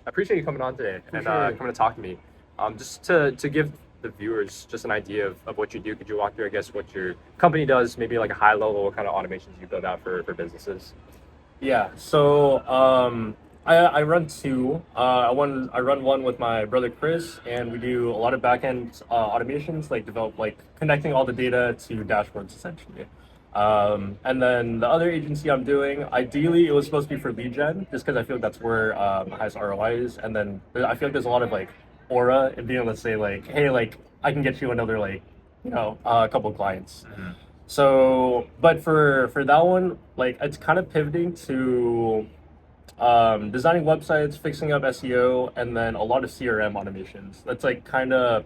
appreciate you coming on today and sure. coming to talk to me. Just to give the viewers just an idea of what you do, could you walk through, I guess, what your company does, maybe like a high level, what kind of automations you build out for businesses? Yeah. I run two. I run one with my brother Chris, and we do a lot of backend automations, like develop like connecting all the data to dashboards essentially. And then the other agency I'm doing, ideally it was supposed to be for lead gen, just because I feel like that's where the highest ROI is. And then I feel like there's a lot of like aura in being able to say like, hey, like I can get you another like, a couple of clients. So, but for that one, like it's kind of pivoting to designing websites, fixing up SEO, and then a lot of CRM automations. That's like kind of,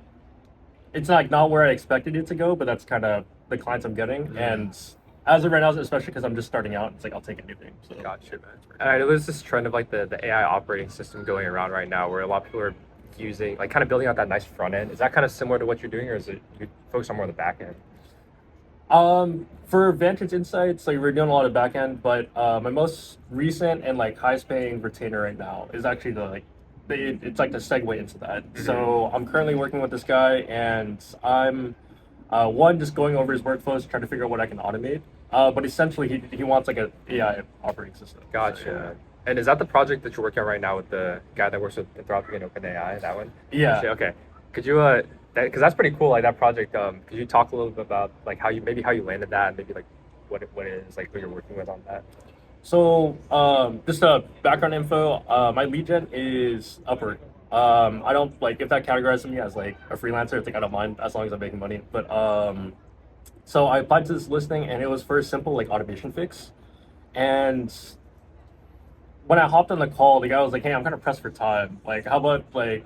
it's like not where I expected it to go, but that's kind of the clients I'm getting. And as of right now, especially because I'm just starting out, it's like I'll take anything. So Gotcha, man. And I know there's this trend of like the AI operating system going around right now, where a lot of people are using like kind of building out that nice front end. Is that kind of similar to what you're doing, or is it you focus on more on the back end? For Vantage Insights, like we're doing a lot of backend, but my most recent and like highest paying retainer right now is actually it's like the segue into that. So I'm currently working with this guy, and I'm one just going over his workflows, trying to figure out what I can automate. But essentially, he wants like an AI operating system. Gotcha. So, yeah. And is that the project that you're working on right now with the guy that works with Anthropic and OpenAI? That one? Yeah. Actually, okay. Could you because that's pretty cool, like that project. Could you talk a little bit about like how you landed that, and maybe like what it is like who you're working with on that? So, just a background info. My lead gen is Upwork. I don't like if that categorizes me as like a freelancer. It's like I don't mind as long as I'm making money. But so I applied to this listing, and it was for a simple like automation fix. And when I hopped on the call, the guy was like, "Hey, I'm kind of pressed for time. Like, how about like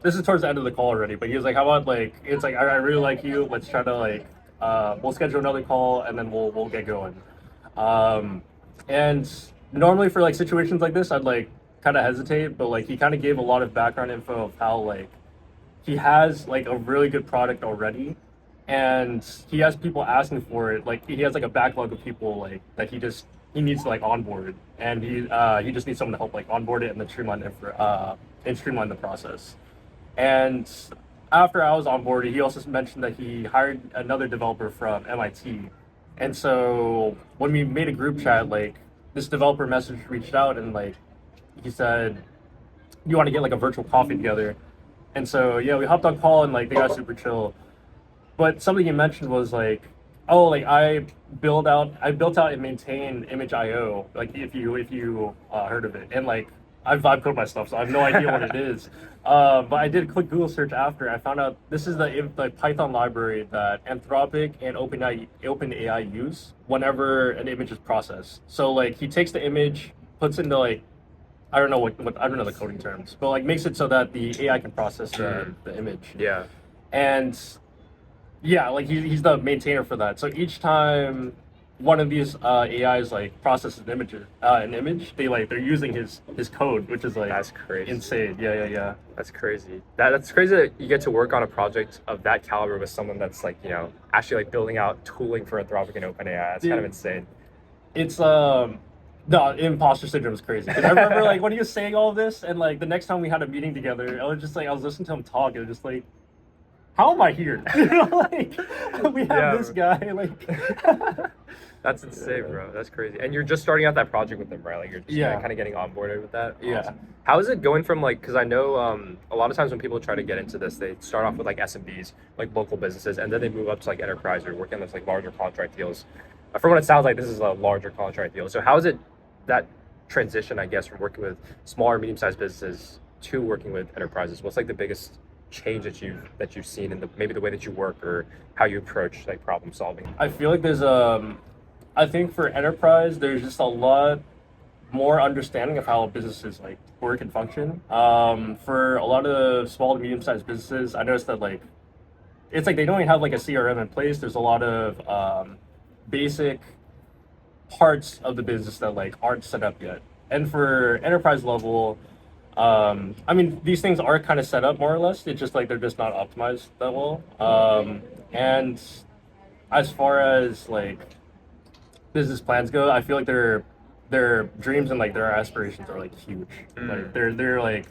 this is towards the end of the call already, but he was like, how about like it's like I really like you. Let's try to like we'll schedule another call, and then we'll get going." And normally for like situations like this, I'd like kind of hesitate, but like he kind of gave a lot of background info of how like he has like a really good product already, and he has people asking for it. Like he has like a backlog of people like that he needs to like onboard, and he just needs someone to help like onboard it and then streamline the process. And after I was onboarded, he also mentioned that he hired another developer from MIT. And so when we made a group chat, like this developer message reached out, and like he said, "You want to get like a virtual coffee together?" And so yeah, we hopped on call, and like they got super chill. But something you mentioned was like, oh, like I built out and maintain ImageIO, like if you heard of it, and like I vibe code my stuff, so I have no idea what it is. But I did a quick Google search after. I found out this is the Python library that Anthropic and OpenAI use whenever an image is processed. So like he takes the image, puts into like I don't know what I don't know the coding terms, but like makes it so that the AI can process the image. Yeah. And yeah, like he's the maintainer for that. So each time one of these AIs like processes an image, they're using his code, which is like That's crazy. insane. Yeah. That's crazy. That's crazy that you get to work on a project of that caliber with someone that's like, actually like building out tooling for Anthropic and OpenAI. That's kind of insane. It's the imposter syndrome is crazy. 'Cause I remember like when he was saying all of this, and like the next time we had a meeting together, I was just like I was listening to him talk, and it was just like, how am I here? Like we have this guy like. That's insane, bro. That's crazy. And you're just starting out that project with them, right? Like you're just kind of getting onboarded with that. Yeah. Awesome. How is it going from like? Because I know a lot of times when people try to get into this, they start off with like SMBs, like local businesses, and then they move up to like enterprise or working on those like larger contract deals. From what it sounds like, this is a larger contract deal. So how is it that transition, I guess, from working with smaller, medium-sized businesses to working with enterprises? What's like the biggest change that you've seen in maybe the way that you work or how you approach like problem solving? I feel like there's I think for enterprise there's just a lot more understanding of how businesses like work and function. For a lot of small to medium-sized businesses, I noticed that like it's like they don't even have like a CRM in place. There's a lot of basic parts of the business that like aren't set up yet. And for enterprise level, I mean these things are kind of set up more or less. It's just like they're just not optimized that well. And as far as like business plans go, I feel like they're their dreams and like their aspirations are like huge. Like they're like,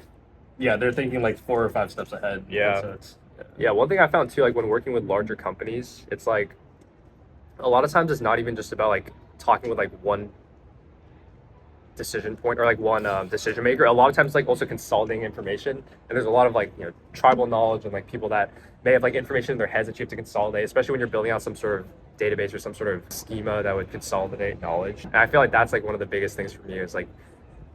yeah, they're thinking like 4 or 5 steps ahead. Yeah. And so it's Yeah, one thing I found too, like when working with larger companies, it's like a lot of times it's not even just about like talking with like one decision point or like one decision maker. A lot of times like also consolidating information, and there's a lot of like tribal knowledge and like people that may have like information in their heads that you have to consolidate, especially when you're building out some sort of database or some sort of schema that would consolidate knowledge. And I feel like that's like one of the biggest things for me is like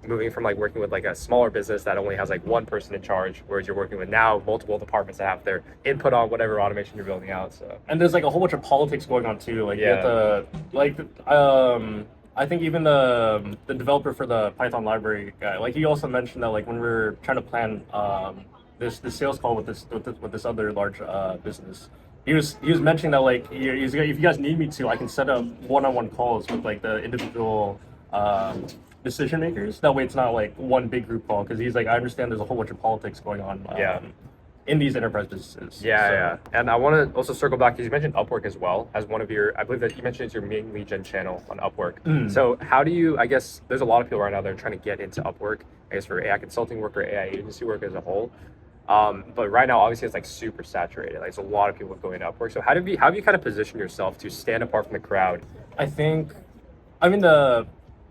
moving from like working with like a smaller business that only has like one person in charge, whereas you're working with now multiple departments that have their input on whatever automation you're building out. So and there's like a whole bunch of politics going on too. Like you have to like I think even the developer for the Python library guy, like he also mentioned that like when we are trying to plan this sales call with this other large business, he was mentioning that like if you guys need me to, I can set up one-on-one calls with like the individual decision makers. That way it's not like one big group call, because he's like, I understand there's a whole bunch of politics going on in these enterprise businesses. Yeah. And I want to also circle back because you mentioned Upwork as well as one of your, I believe that you mentioned it's your main lead gen channel on Upwork. So how do you, I guess there's a lot of people right now that are trying to get into Upwork, I guess for AI consulting work or AI agency work as a whole. But right now, obviously, it's like super saturated. Like, there's a lot of people going to Upwork. So how have you kind of positioned yourself to stand apart from the crowd? I think, I mean,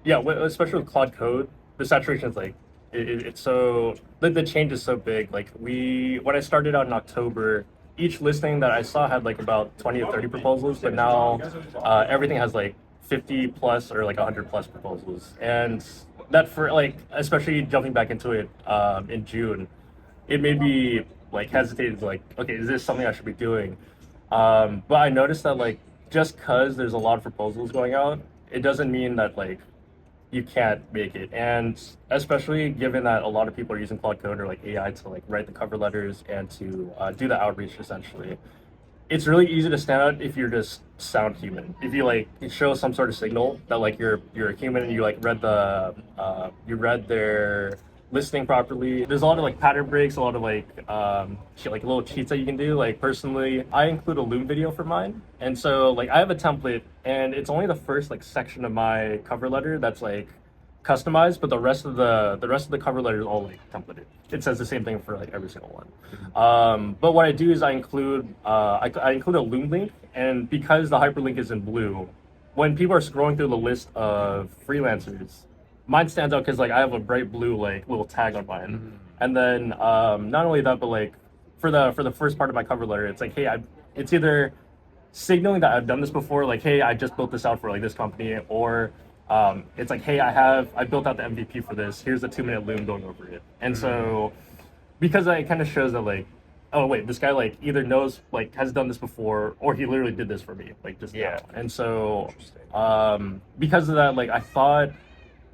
especially with Claude Code, the saturation is like, it's so, the change is so big. Like when I started out in October, each listing that I saw had like about 20 to 30 proposals, but now everything has like 50 plus or like 100 plus proposals. And that for like, especially jumping back into it in June, it made me like hesitate to like, okay, is this something I should be doing? But I noticed that like, just cause there's a lot of proposals going out, it doesn't mean that like you can't make it. And especially given that a lot of people are using Claude Code or like AI to like write the cover letters and to do the outreach essentially, it's really easy to stand out if you're just sound human. If you like show some sort of signal that like you're a human and you like read their listing properly. There's a lot of like pattern breaks, a lot of like little cheats that you can do. Like personally, I include a Loom video for mine, and so like I have a template, and it's only the first like section of my cover letter that's like customized, but the rest of the cover letter is all like templated. It says the same thing for like every single one. But what I do is I include I include a Loom link, and because the hyperlink is in blue, when people are scrolling through the list of freelancers, mine stands out because like I have a bright blue like little tag on mine. And then not only that, but like for the first part of my cover letter, it's like, hey, it's either signaling that I've done this before, like, hey, I just built this out for like this company, or it's like, hey, I built out the MVP for this. Here's a 2-minute Loom going over it. And so because it kind of shows that like, oh wait, this guy like either knows, like has done this before, or he literally did this for me like just now. And so because of that, like I thought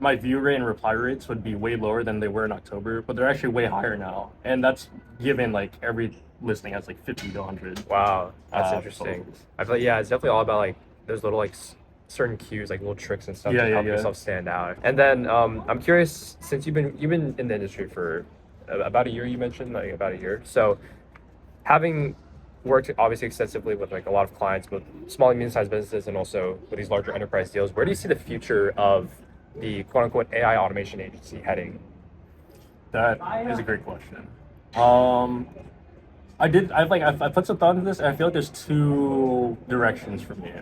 my view rate and reply rates would be way lower than they were in October, but they're actually way higher now. And that's given like every listing has like 50 to 100. Wow, that's interesting. Proposals. I feel like, yeah, it's definitely all about like those little like certain cues, like little tricks and stuff to help yourself stand out. And then I'm curious, since you've been in the industry for about a year, you mentioned like about a year. So having worked obviously extensively with like a lot of clients, both small and medium-sized businesses and also with these larger enterprise deals, where do you see the future of the quote-unquote AI automation agency heading? That is a great question. I put some thought into this, and I feel like there's 2 directions for me.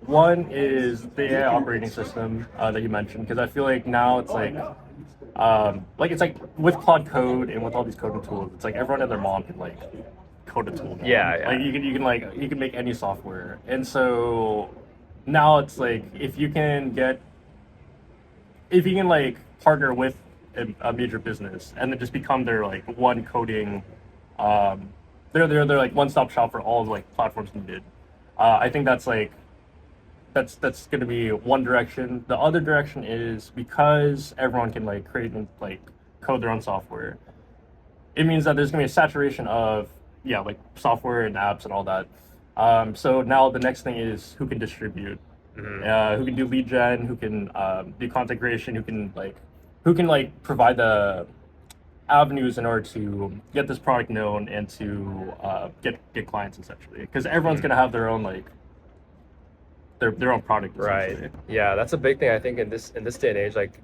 One is the AI operating system that you mentioned, because I feel like now it's like it's like with Claude Code and with all these coding tools, it's like everyone and their mom can like code a tool now. Yeah. Like you can make any software, and so now it's like if you can like partner with a major business and then just become their like one coding, they're like one-stop shop for all of like platforms needed. I think that's going to be one direction. The other direction is because everyone can like create and like code their own software, it means that there's going to be a saturation of like software and apps and all that. So now the next thing is who can distribute. Who can do lead gen, who can do content creation, who can provide the avenues in order to get this product known and to get clients essentially, because everyone's gonna have their own their own product. Right. Essentially. Yeah, that's a big thing I think in this day and age. Like,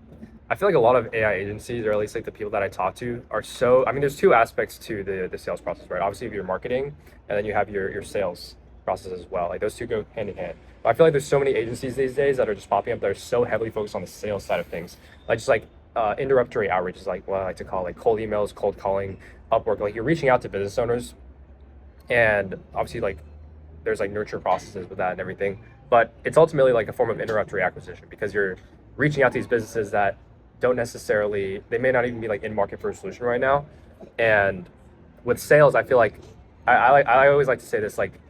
I feel like a lot of AI agencies, or at least like the people that I talk to, are so. I mean, there's two aspects to the sales process, right? Obviously, you have your marketing, and then you have your sales process as well. Like those two go hand in hand. But I feel like there's so many agencies these days that are just popping up that are so heavily focused on the sales side of things, like just like interruptory outreach is like what I like to call like cold emails, cold calling, Upwork. Like you're reaching out to business owners, and obviously like there's like nurture processes with that and everything, but it's ultimately like a form of interruptory acquisition because you're reaching out to these businesses that don't necessarily, they may not even be like in market for a solution right now. And with sales, I feel like I always like to say this, like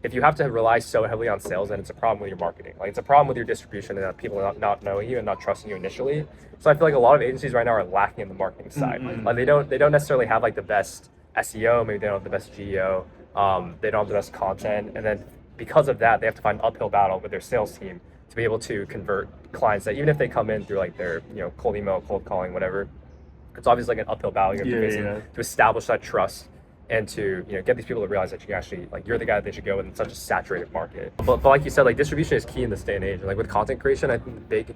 if you have to rely so heavily on sales, then it's a problem with your marketing. Like it's a problem with your distribution and that people not knowing you and not trusting you initially. So I feel like a lot of agencies right now are lacking in the marketing side. Like they don't necessarily have like the best SEO, maybe they don't have the best GEO, they don't have the best content, and then because of that, they have to find an uphill battle with their sales team to be able to convert clients that even if they come in through like their cold email, cold calling, whatever, it's obviously like an uphill battle. You have to basically to establish that trust and to get these people to realize that you can actually like you're the guy that they should go with in such a saturated market. But like you said, like distribution is key in this day and age. And like with content creation, I think the big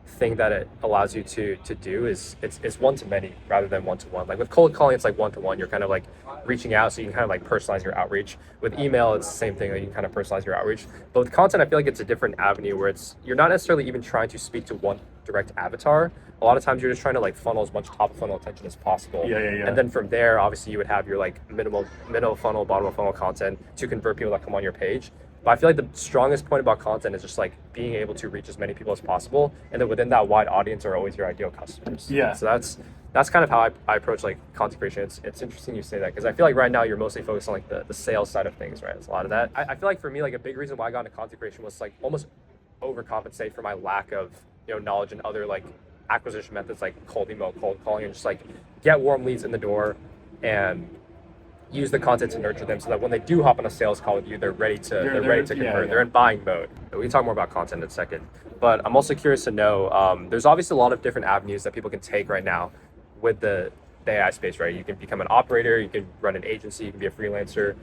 thing that it allows you to do is it's one to many rather than one to one. Like with cold calling, it's like one to one. You're kind of like reaching out, so you can kind of like personalize your outreach. With email, it's the same thing. Like you can kind of personalize your outreach. But with content, I feel like it's a different avenue where you're not necessarily even trying to speak to one direct avatar. A lot of times you're just trying to like funnel as much top of funnel attention as possible. And then from there, obviously you would have your like middle funnel, bottom of funnel content to convert people that come on your page. But I feel like the strongest point about content is just like being able to reach as many people as possible, and then within that wide audience are always your ideal customers. Yeah. So that's kind of how I approach like content creation. It's interesting you say that because I feel like right now you're mostly focused on like the sales side of things, right? It's a lot of that. I feel like for me, like a big reason why I got into content creation was like almost overcompensate for my lack of knowledge and other like acquisition methods like cold email, cold calling, and just like get warm leads in the door and use the content to nurture them so that when they do hop on a sales call with you, they're ready to convert. They're in buying mode. We can talk more about content in a second, but I'm also curious to know, there's obviously a lot of different avenues that people can take right now with the AI space, right? You can become an operator, you can run an agency, you can be a freelancer.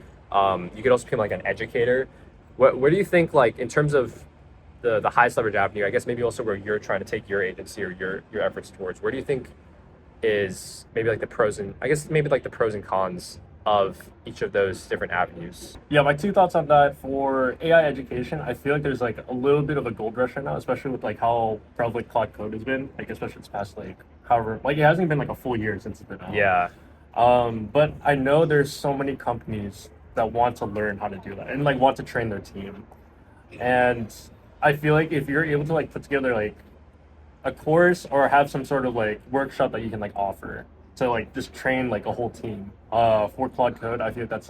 You could also become like an educator. Where do you think, like in terms of the highest leverage avenue, I guess maybe also where you're trying to take your agency or your efforts towards, where do you think is maybe like the pros and cons of each of those different avenues? Yeah, my two thoughts on that. For AI education, I feel like there's like a little bit of a gold rush right now, especially with like how prevalent Cloud Code has been, like especially this past like however, like it hasn't even been like a full year since it's been out. Yeah. But I know there's so many companies that want to learn how to do that and like want to train their team. And I feel like if you're able to like put together like a course or have some sort of like workshop that you can like offer to like just train like a whole team for Cloud Code, I feel like that's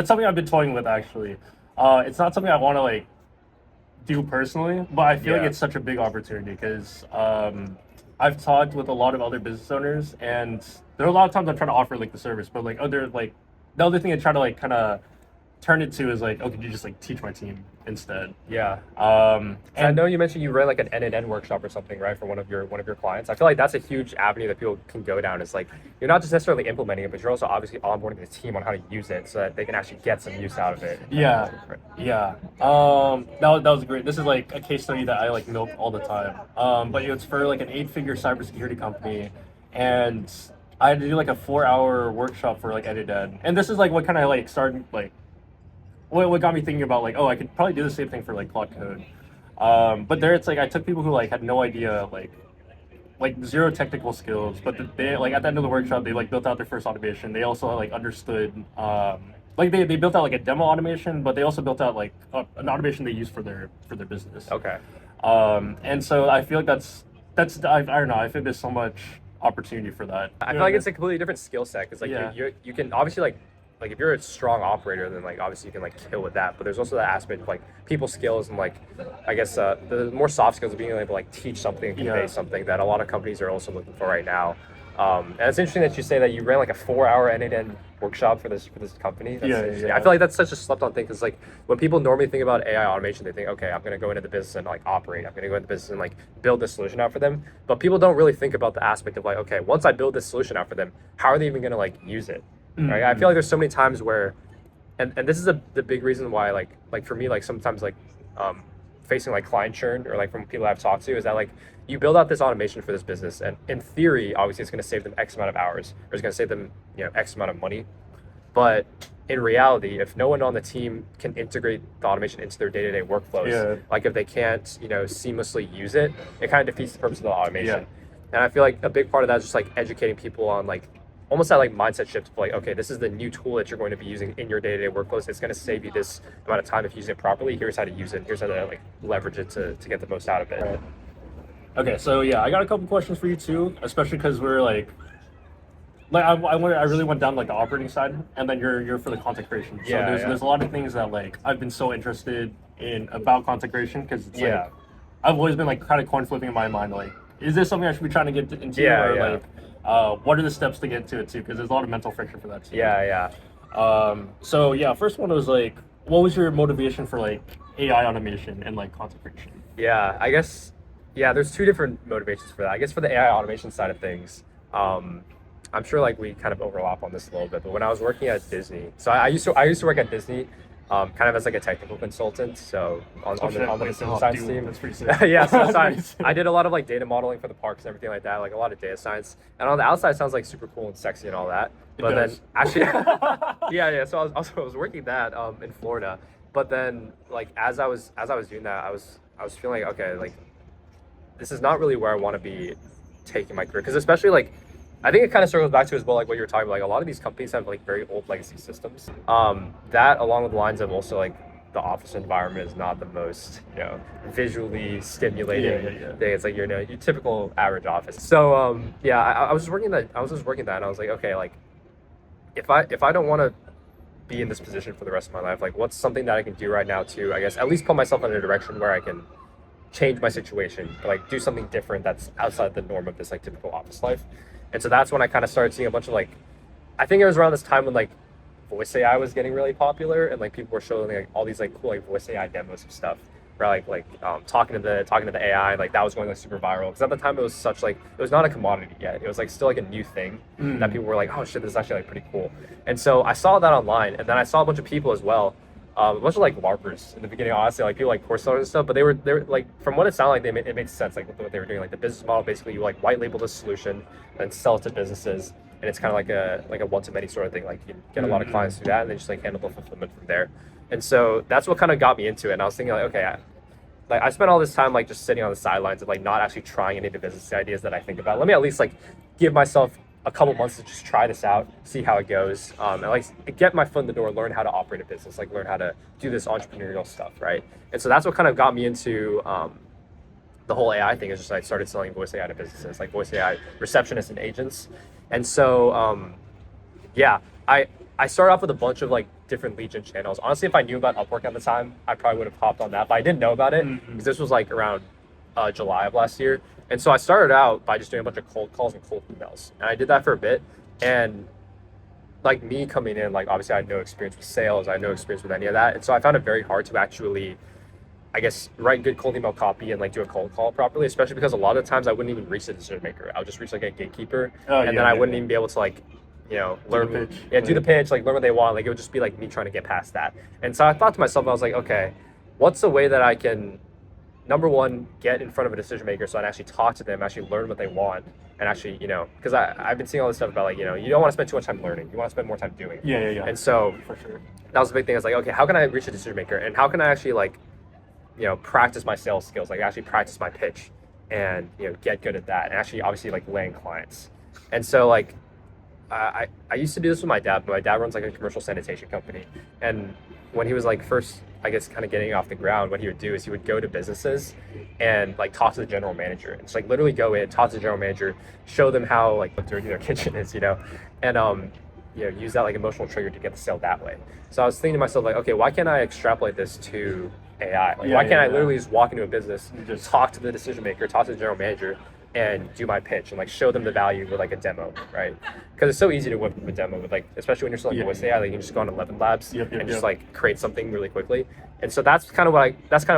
something I've been toying with actually. It's not something I want to like do personally, but I feel like it's such a big opportunity because I've talked with a lot of other business owners, and there are a lot of times I'm trying to offer like the service, but like the other thing I try to like kind of turn it to is like, oh, could you just like teach my team instead? Yeah. And I know you mentioned you ran like an end-to-end workshop or something, right, for one of your clients. I feel like that's a huge avenue that people can go down. It's like you're not just necessarily implementing it, but you're also obviously onboarding the team on how to use it so that they can actually get some use out of it. Yeah. That was great. This is like a case study that I like milk all the time. But it's for like an 8-figure cybersecurity company, and I had to do like a 4-hour workshop for like end-to-end. And this is like what kind of like started like what got me thinking about like, oh, I could probably do the same thing for like Cloud Code. But there it's like I took people who like had no idea, like zero technical skills, but they like at the end of the workshop they like built out their first automation. They also like understood like they built out like a demo automation, but they also built out like an automation they use for their business. Okay. And so I feel like that's I don't know, I think there's so much opportunity for that. I feel like it's a completely different skill set because like you can obviously like if you're a strong operator, then like obviously you can like kill with that. But there's also that aspect of like people skills and like I guess the more soft skills of being able to like teach something, convey something that a lot of companies are also looking for right now. And it's interesting that you say that you ran like a 4-hour end-to-end workshop for this company. I feel like that's such a slept-on thing because like when people normally think about AI automation, they think, okay, I'm gonna go into the business and like operate. I'm gonna go into the business and like build this solution out for them. But people don't really think about the aspect of like, okay, once I build this solution out for them, how are they even gonna like use it? Right? I feel like there's so many times where, and this is the big reason why like for me like sometimes like facing like client churn or like from people I've talked to is that like you build out this automation for this business, and in theory, obviously, it's going to save them X amount of hours, or it's going to save them X amount of money. But in reality, if no one on the team can integrate the automation into their day-to-day workflows, like if they can't, seamlessly use it, it kind of defeats the purpose of the automation. And I feel like a big part of that is just like educating people on like almost that like mindset shift of like, okay, this is the new tool that you're going to be using in your day-to-day workflows. It's going to save you this amount of time if you use it properly. Here's how to use it. Here's how to like leverage it to get the most out of it. Right. Okay, so yeah, I got a couple questions for you too, especially because we're like I really went down like the operating side, and then you're for the content creation. So there's a lot of things that like I've been so interested in about content creation because it's like I've always been like kind of coin flipping in my mind, like is this something I should be trying to get into, like what are the steps to get to it too? Because there's a lot of mental friction for that too. So yeah, first one was like, what was your motivation for like AI automation and like content creation? I guess there's two different motivations for that. I guess for the AI automation side of things, I'm sure like we kind of overlap on this a little bit, but when I was working at Disney, so I used to work at Disney, kind of as like a technical consultant. So on the business science team. That's pretty sick. So I did a lot of like data modeling for the parks and everything like that, like a lot of data science. And on the outside, it sounds like super cool and sexy and all that. But then actually, So I was working that in Florida. But then like as I was doing that, I was feeling like, okay, like this is not really where I want to be taking my career, because especially like I think it kind of circles back to as well, like what you were talking about. Like a lot of these companies have like very old legacy systems. That along with the lines of also like the office environment is not the most, visually stimulating thing. It's like your typical average office. So I was just working that. And I was like, okay, like if I don't want to be in this position for the rest of my life, like what's something that I can do right now to, I guess, at least put myself in a direction where I can change my situation, like do something different that's outside the norm of this like typical office life. And so that's when I kind of started seeing a bunch of like, I think it was around this time when like voice AI was getting really popular, and like people were showing like all these like cool like voice AI demos of stuff, where talking to the AI, like that was going like super viral, because at the time it was such like, it was not a commodity yet. It was like still like a new thing that people were like, oh shit, this is actually like pretty cool. And so I saw that online, and then I saw a bunch of people as well, a bunch of like LARPers in the beginning, honestly, like people like course sellers and stuff, but they were like, from what it sounded like, it made sense, like what they were doing. Like the business model, basically you like white label the solution and sell it to businesses, and it's kind of like a one-to-many sort of thing. Like you get a lot of clients through that, and they just like handle the fulfillment from there. And so that's what kind of got me into it. And I was thinking like, okay, I spent all this time like just sitting on the sidelines of like not actually trying any of the business ideas that I think about. Let me at least like give myself a couple months to just try this out, see how it goes, and like get my foot in the door, learn how to operate a business, like learn how to do this entrepreneurial stuff, right? And so that's what kind of got me into the whole AI thing. Is just I started selling voice AI to businesses, like voice AI receptionists and agents. And so I started off with a bunch of like different lead gen channels. Honestly, if I knew about Upwork at the time, I probably would have hopped on that, but I didn't know about it because this was like around July of last year. And so I started out by just doing a bunch of cold calls and cold emails. And I did that for a bit. And like me coming in, like obviously I had no experience with sales. I had no experience with any of that. And so I found it very hard to actually, I guess, write good cold email copy and like do a cold call properly, especially because a lot of the times I wouldn't even reach the decision maker. I would just reach like a gatekeeper. Then I wouldn't even be able to like, learn do the pitch. Do the pitch, like learn what they want. Like it would just be like me trying to get past that. And so I thought to myself, I was like, okay, what's the way that I can, number one, get in front of a decision maker so I can actually talk to them, actually learn what they want, and actually, because I've been seeing all this stuff about like, you don't want to spend too much time learning. You want to spend more time doing. And so for sure, that was the big thing. I was like, okay, how can I reach a decision maker, and how can I actually like, practice my sales skills, like actually practice my pitch, and get good at that, and actually obviously like land clients. And so like I used to do this with my dad. My dad runs like a commercial sanitation company, and when he was like first, I guess, kind of getting off the ground, what he would do is he would go to businesses and like talk to the general manager, and just like literally go in, talk to the general manager, show them how like dirty their kitchen is, and use that like emotional trigger to get the sale that way. So I was thinking to myself like, okay, why can't I extrapolate this to AI? Like why can't I literally just walk into a business, just talk to the decision maker, talk to the general manager, and do my pitch and like show them the value with like a demo, right? Because it's so easy to whip up a demo with like, especially when you're selling voice AI, like you can just go on 11 Labs and just like create something really quickly. And so that's kind of what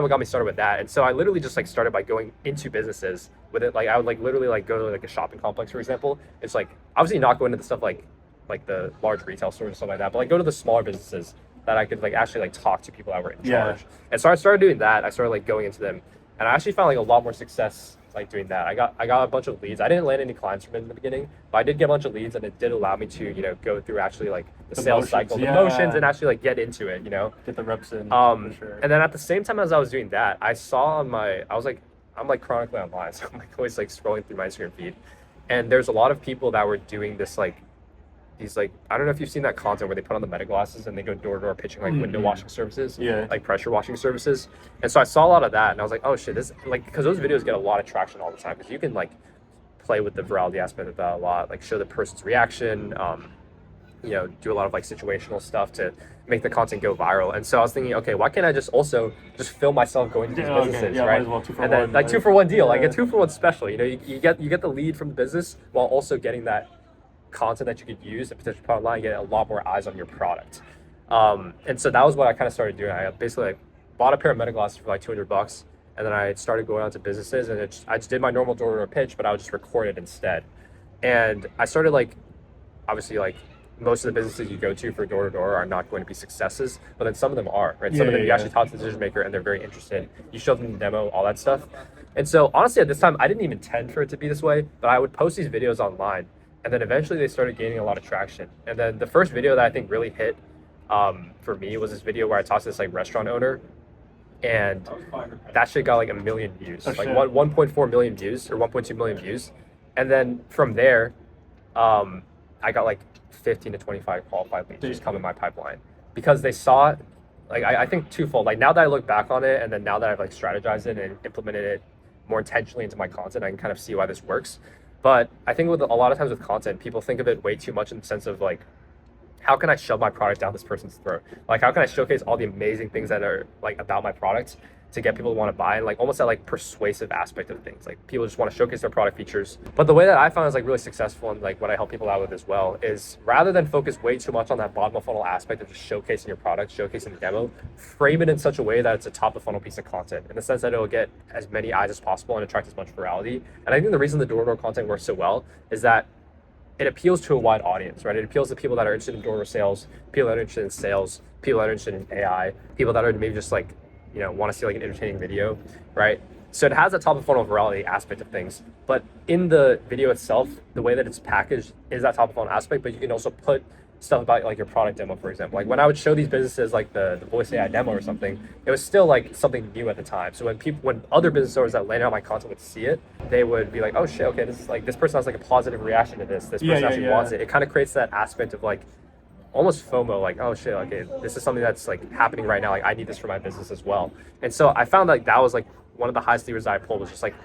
got me started with that. And so I literally just like started by going into businesses with it. Like I would like literally like go to like a shopping complex, for example. It's like obviously not go into the stuff like the large retail stores and stuff like that, but like go to the smaller businesses that I could like actually like talk to people that were in Yeah. charge. And so I started doing that. I started like going into them, and I actually found like a lot more success like doing that. I got a bunch of leads. I didn't land any clients from it in the beginning, but I did get a bunch of leads, and it did allow me to, you know, go through actually like the sales cycle, the motions, and actually like get into it, you know. Get the reps in. For sure. And then at the same time as I was doing that, I saw on my, I was like, I'm like chronically online, so I'm like always like scrolling through my Instagram feed, and there's a lot of people that were doing this like, these like, I don't know if you've seen that content where they put on the meta glasses and they go door to door pitching like window washing services, like pressure washing services. And so I saw a lot of that, and I was like, oh shit, this like, because those videos get a lot of traction all the time, because you can like play with the virality aspect of that a lot, like show the person's reaction, you know, do a lot of like situational stuff to make the content go viral. And so I was thinking, okay, why can't I just also just film myself going to these businesses, right? Might as well 2-for-1, and then like 2-for-1 deal, like a 2-for-1 special. You know, you get the lead from the business while also getting that content that you could use to potentially put online, get a lot more eyes on your product. And so that was what I kind of started doing. I basically like bought a pair of meta glasses for like $200, and then I started going out to businesses, and I just did my normal door-to-door pitch, but I would just record it instead. And I started like, obviously like most of the businesses you go to for door-to-door are not going to be successes, but then some of them are, right? Some of them you actually talk to the decision maker and they're very interested. You show them the demo, all that stuff. And so honestly, at this time, I didn't even intend for it to be this way, but I would post these videos online, and then eventually they started gaining a lot of traction. And then the first video that I think really hit for me was this video where I talked to this like restaurant owner, and that shit got like 1 million views, like 1.4 million views or 1.2 million views. And then from there, I got like 15 to 25 qualified leads just come in my pipeline, because they saw it, like I think twofold. Like now that I look back on it, and then now that I've like strategized it and implemented it more intentionally into my content, I can kind of see why this works. But I think with a lot of times with content, people think of it way too much in the sense of like, how can I shove my product down this person's throat? Like, how can I showcase all the amazing things that are like about my product to get people to want to buy, and like almost that like persuasive aspect of things. Like people just want to showcase their product features. But the way that I found is like really successful, and like what I help people out with as well, is rather than focus way too much on that bottom of funnel aspect of just showcasing your product, showcasing the demo, frame it in such a way that it's a top of funnel piece of content, in the sense that it'll get as many eyes as possible and attract as much virality. And I think the reason the door-to-door content works so well is that it appeals to a wide audience, right? It appeals to people that are interested in door-to-door sales, people that are interested in sales, people that are interested in AI, people that are maybe just like, you know, want to see like an entertaining video, right? So it has a top of funnel virality aspect of things, but in the video itself, the way that it's packaged is that top of funnel aspect, but you can also put stuff about like your product demo, for example. Like when I would show these businesses like the voice AI demo or something, it was still like something new at the time. So when other business owners that landed on my content would see it, they would be like, oh shit, okay, this is like, this person has like a positive reaction to this person actually wants it. It kind of creates that aspect of like almost FOMO, like, oh shit, okay, this is something that's like happening right now, like I need this for my business as well. And so I found like that was like one of the highest levers that I pulled, was just like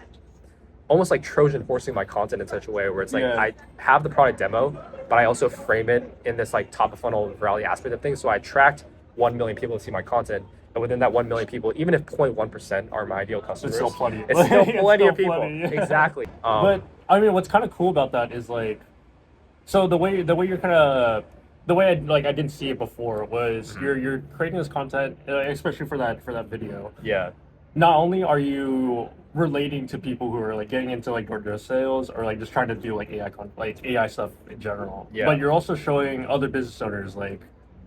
almost like Trojan horsing my content in such a way where it's like I have the product demo, but I also frame it in this like top of funnel virality aspect of things. So I attract 1 million people to see my content, and within that 1 million people, even if 0.1% are my ideal customers, it's still plenty. It's still plenty of people. Exactly. But I mean, what's kind of cool about that is like, so the way you're kind of, the way I didn't see it before was you're creating this content, especially for that video. Yeah. Not only are you relating to people who are like getting into like door-to-door sales, or like just trying to do like AI stuff in general, but you're also showing other business owners like,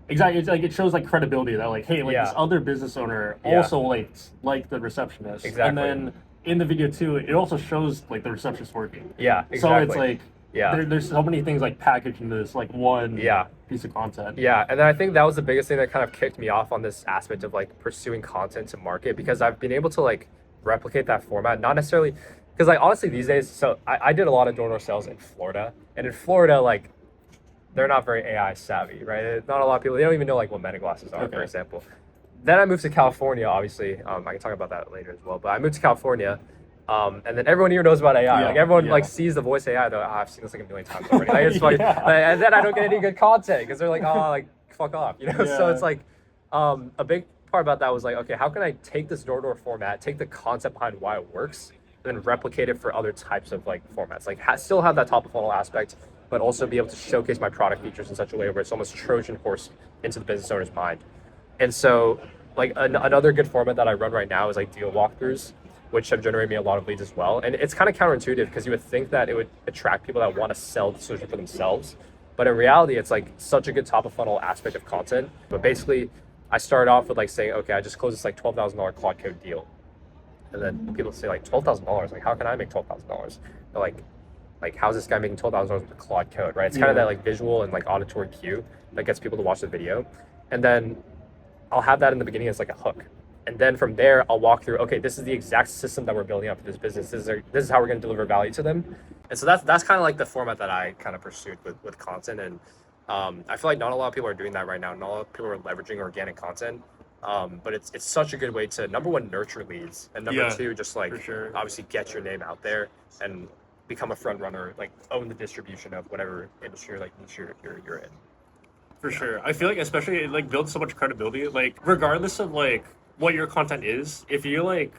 exactly, it's like it shows like credibility that like, hey, like this other business owner also like the receptionist. And then in the video too, it also shows like the receptionist working. Yeah, exactly. So it's like, there's so many things like packaged into this like one piece of content. Yeah, and then I think that was the biggest thing that kind of kicked me off on this aspect of like pursuing content to market, because I've been able to like replicate that format, not necessarily, because like honestly these days, so I did a lot of door-to-door sales in Florida, and in Florida, like they're not very AI savvy, right? Not a lot of people, they don't even know like what meta glasses are, for example. Then I moved to California, obviously. I can talk about that later as well, but I moved to California. And then everyone here knows about AI. Like everyone like sees the voice AI. Though I've seen this like 1 million times already. Like, it's funny. And then I don't get any good content because they're like, oh, like fuck off, you know. So it's like a big part about that was like, okay, how can I take this door-to-door format, take the concept behind why it works, and then replicate it for other types of like formats. Like still have that top of funnel aspect, but also be able to showcase my product features in such a way where it's almost Trojan horse into the business owner's mind. And so like another good format that I run right now is like deal walkthroughs, which have generated me a lot of leads as well. And it's kind of counterintuitive because you would think that it would attract people that want to sell the solution for themselves. But in reality, it's like such a good top of funnel aspect of content. But basically, I started off with like saying, okay, I just closed this like $12,000 Claude Code deal. And then people say like $12,000, like how can I make $12,000? They're like how's this guy making $12,000 with Claude Code, right? It's kind of that like visual and like auditory cue that gets people to watch the video. And then I'll have that in the beginning as like a hook. And then from there, I'll walk through, okay, this is the exact system that we're building up for this business. This is how we're going to deliver value to them. And so that's kind of like the format that I kind of pursued with content. And I feel like not a lot of people are doing that right now. Not a lot of people are leveraging organic content. But it's such a good way to, number one, nurture leads. And number two, just like obviously get your name out there and become a front runner, like own the distribution of whatever industry or like niche you're in. For sure. I feel like especially it like builds so much credibility. Like regardless of like what your content is, if you like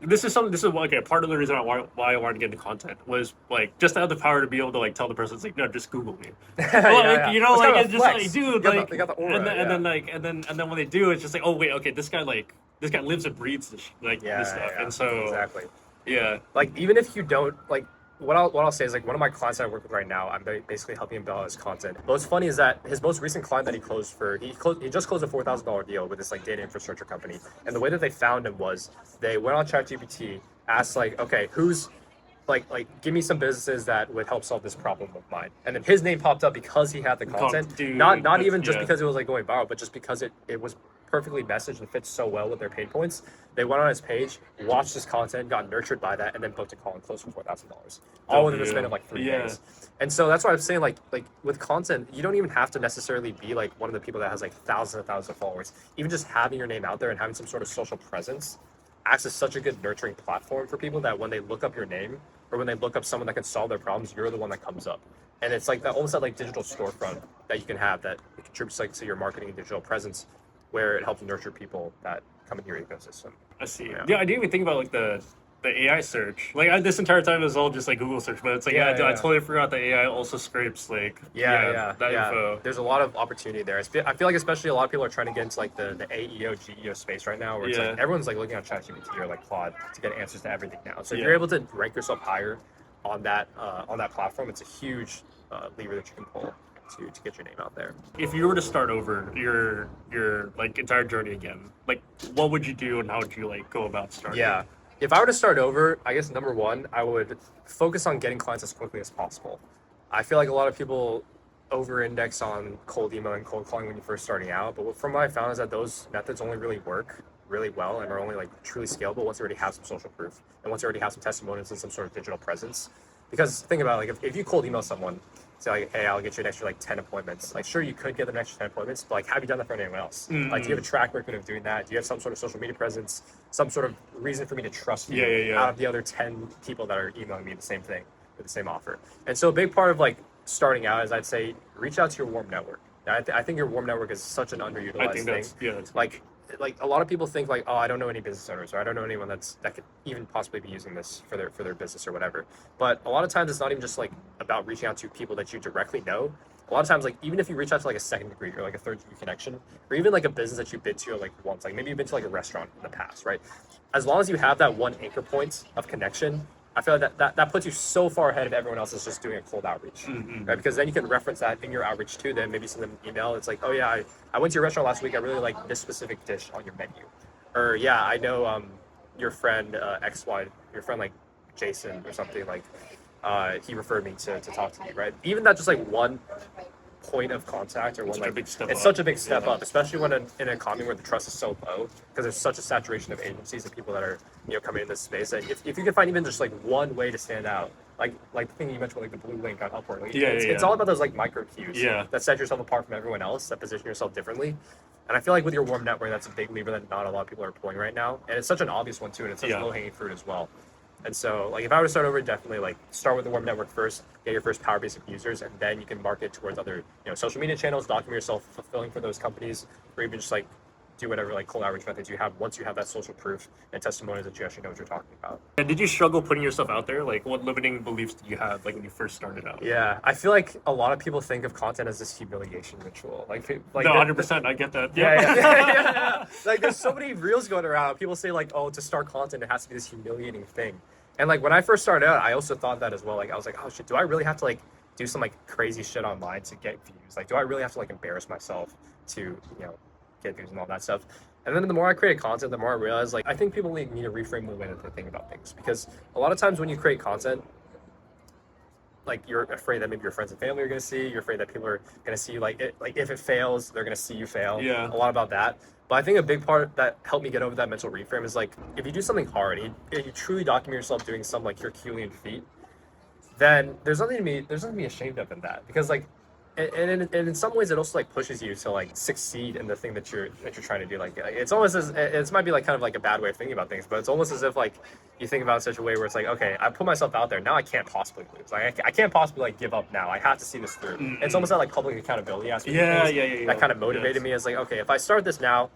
this is like a part of the reason why I wanted to get into content was like just to have the power to be able to like tell the person it's like, no, just Google me. You know, like it's just like, dude, like they got the aura, and then when they do, it's just like, oh wait, okay, this guy lives and breathes this stuff. And so exactly. Yeah. Like even if you don't like what I'll say is like one of my clients that I work with right now, I'm basically helping him build out his content. But what's funny is that his most recent client that he just closed a $4,000 deal with this like data infrastructure company. And the way that they found him was they went on ChatGPT, asked like, okay, who's like give me some businesses that would help solve this problem of mine. And then his name popped up because he had the content. Dude, not even just because it was like going viral, but just because it was perfectly messaged and fits so well with their pain points. They went on his page, watched his content, got nurtured by that, and then booked a call and closed for $4,000. All within the span of like 3 days. And so that's why I'm saying like with content, you don't even have to necessarily be like one of the people that has like thousands and thousands of followers. Even just having your name out there and having some sort of social presence acts as such a good nurturing platform for people that when they look up your name or when they look up someone that can solve their problems, you're the one that comes up. And it's like that almost that like digital storefront that you can have that contributes like to your marketing and digital presence, where it helps nurture people that come into your ecosystem. I see. Yeah, I didn't even think about like the AI search. Like this entire time it was all just like Google search, but it's like I totally forgot that AI also scrapes like that info. There's a lot of opportunity there. I feel like especially a lot of people are trying to get into like the AEO, GEO space right now, where it's like everyone's like looking at ChatGPT or like Claude to get answers to everything now. So if you're able to rank yourself higher on that platform, it's a huge lever that you can pull to get your name out there. If you were to start over your like entire journey again, like what would you do and how would you like go about starting? Yeah. If I were to start over, I guess number one, I would focus on getting clients as quickly as possible. I feel like a lot of people over-index on cold email and cold calling when you're first starting out, but from what I found is that those methods only really work really well and are only like truly scalable once you already have some social proof and once you already have some testimonials and some sort of digital presence. Because think about it, like if you cold email someone, say like, hey, I'll get you an extra like 10 appointments. Like sure, you could get them an extra 10 appointments, but like have you done that for anyone else? Mm-hmm. Like do you have a track record of doing that? Do you have some sort of social media presence, some sort of reason for me to trust you out of the other 10 people that are emailing me the same thing with the same offer? And so a big part of like starting out is I'd say reach out to your warm network. Now, I think your warm network is such an underutilized thing. That's like a lot of people think like, oh, I don't know any business owners, or I don't know anyone that could even possibly be using this for their business or whatever. But a lot of times it's not even just like about reaching out to people that you directly know. A lot of times, like even if you reach out to like a second degree or like a third degree connection, or even like a business that you've been to like once, like maybe you've been to like a restaurant in the past, right? As long as you have that one anchor point of connection, I feel like that puts you so far ahead of everyone else that's just doing a cold outreach, right? Because then you can reference that in your outreach too. Then maybe send them an email. It's like, oh yeah, I went to your restaurant last week. I really like this specific dish on your menu. Or yeah, I know your friend XY, your friend like Jason or something, like he referred me to talk to you, right? Even that just like one point of contact or one like it's such a big step up, especially when in an economy where the trust is so low because there's such a saturation of agencies and people that are coming in this space. And if you can find even just like one way to stand out, like the thing you mentioned, like the blue link on Upwork, like, it's all about those like micro cues that set yourself apart from everyone else, that position yourself differently. And I feel like with your warm network, that's a big lever that not a lot of people are pulling right now, and it's such an obvious one too, and it's such low hanging fruit as well. And so, like, if I were to start over, definitely like start with the warm network first, get your first power base of users, and then you can market towards other, social media channels, document yourself fulfilling for those companies, or even just like do whatever like cold outreach methods you have once you have that social proof and testimonials that you actually know what you're talking about. And did you struggle putting yourself out there? Like, what limiting beliefs did you have, like when you first started out? Yeah, I feel like a lot of people think of content as this humiliation ritual. Like no, 100%, I get that. Yeah. Like, there's so many reels going around. People say like, oh, to start content, it has to be this humiliating thing. And like when I first started out, I also thought that as well. Like I was like, oh shit, do I really have to like do some like crazy shit online to get views? Like, do I really have to like embarrass myself to, get views and all that stuff? And then the more I created content, the more I realized like I think people need to reframe the way that they think about things, because a lot of times when you create content, like you're afraid that maybe your friends and family are going to see, you're afraid that people are going to see like if it fails, they're going to see you fail. Yeah. A lot about that. But I think a big part that helped me get over that mental reframe is like, if you do something hard and you truly document yourself doing some like Herculean feat, then there's nothing to be ashamed of in that, because like, and in some ways it also like pushes you to like succeed in the thing that you're trying to do. Like it's almost as, it might be like kind of like a bad way of thinking about things, but it's almost as if like you think about it in such a way where it's like, okay, I put myself out there, now I can't possibly lose. Like I can't possibly like give up now. I have to see this through. Mm-hmm. It's almost that like public accountability aspect. Yeah. That kind of motivated me as like, okay, if I start this now,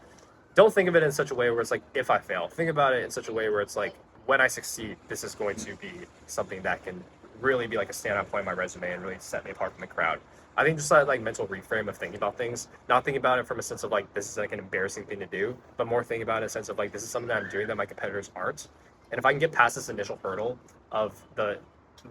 don't think of it in such a way where it's like, if I fail, think about it in such a way where it's like, when I succeed, this is going to be something that can really be like a standout point in my resume and really set me apart from the crowd. I think just that like mental reframe of thinking about things, not thinking about it from a sense of like, this is like an embarrassing thing to do, but more thinking about it in a sense of like, this is something that I'm doing that my competitors aren't. And if I can get past this initial hurdle of the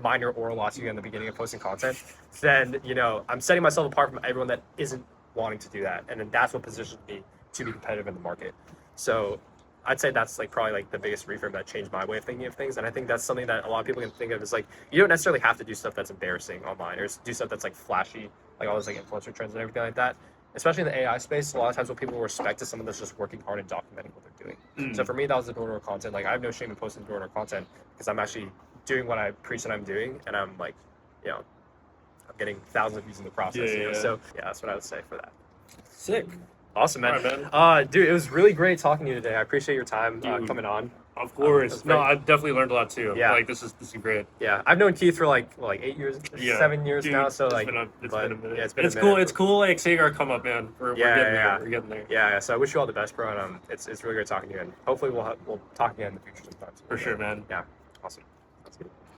minor oral loss you get in the beginning of posting content, then, I'm setting myself apart from everyone that isn't wanting to do that. And then that's what positions me to be competitive in the market. So I'd say that's like probably like the biggest reframe that changed my way of thinking of things. And I think that's something that a lot of people can think of is like, you don't necessarily have to do stuff that's embarrassing online or do stuff that's like flashy, like all those like influencer trends and everything like that. Especially in the AI space, a lot of times what people respect is someone that's just working hard and documenting what they're doing. So for me, that was the door-to-door content. Like I have no shame in posting door-to-door content because I'm actually doing what I preach that I'm doing, and I'm like, I'm getting thousands of views in the process. So yeah, that's what I would say for that. Sick. Awesome, man. Right, Dude, it was really great talking to you today. I appreciate your time coming on. Of course. No, I definitely learned a lot too. Yeah. Like this is great. Yeah, I've known Keith for like 8 years, 7 years Dude, now. So it's like, been a minute. Yeah, it's been a cool. minute. It's cool. Like seeing our come up, man. We're getting there. We're getting there. Yeah. So I wish you all the best, bro. And it's really great talking to you. And hopefully we'll talk again in the future sometimes. For sure, man. Yeah. Awesome.